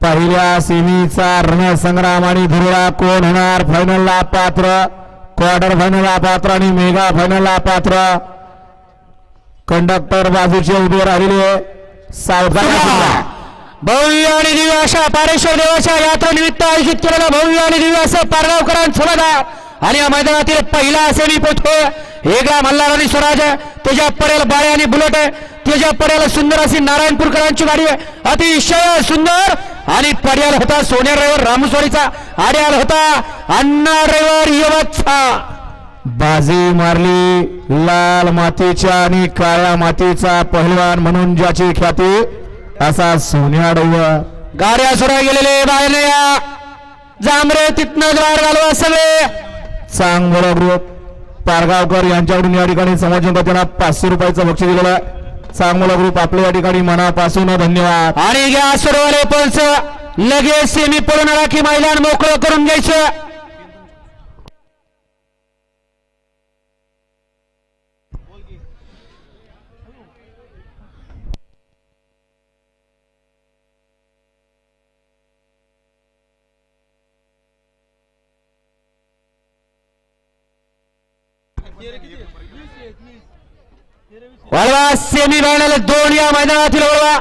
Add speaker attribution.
Speaker 1: पहिल्या सेमीचा रणसंग्राम आणि धुरळा कोण होणार फायनलला पात्र, क्वार्टर फायनलला पात्र आणि मेगा फायनलला पात्र. कंडक्टर बाजूचे उभे राहिलेले सावकार
Speaker 2: भव्य आणि दिव्य अशा पारेश्वर देवाच्या यात्रेनिमित्त आयोजित केलेला भव्य आणि दिव्य असं पारगावकरांसोबत आणि या मैदानातील पहिला सेमी पोहोचतो. वेगळा मल्हार आणि स्वराज, त्याच्या पडेल बाळे आणि बुलेट, त्याच्या पडेल सुंदर अशी नारायणपूरकरांची गाडी अतिशय सुंदर. आणि पड्याल होता सोन्या ड्रायव्हर रामस्वारीचा, आड्याल होता अण्णा ड्रायव्हर यवतचा.
Speaker 1: बाजी मारली लाल मातीच्या आणि काळ्या मातीचा पहिलवान म्हणून ज्याची ख्याती असा सोन्या ड्रायव्हर.
Speaker 2: गाड्या सुरा गेलेले बाहेर या जांभरे तिथनं द्वार घालवा सगळे.
Speaker 1: चांगला ग्रुप पारगावकर यांच्याकडून या ठिकाणी समाजकांना 500 रुपयाचं बक्षीस दिलेलं आहे. चांगला ग्रुप आपल्या या ठिकाणी मनापासून धन्यवाद.
Speaker 2: आणि घ्या सर्वले पंच लगेच सेमी पडून राखी मैदान मोकळं करून घ्यायचं. वळवा सेमी फायनल 2 या मैदानातील वळवा.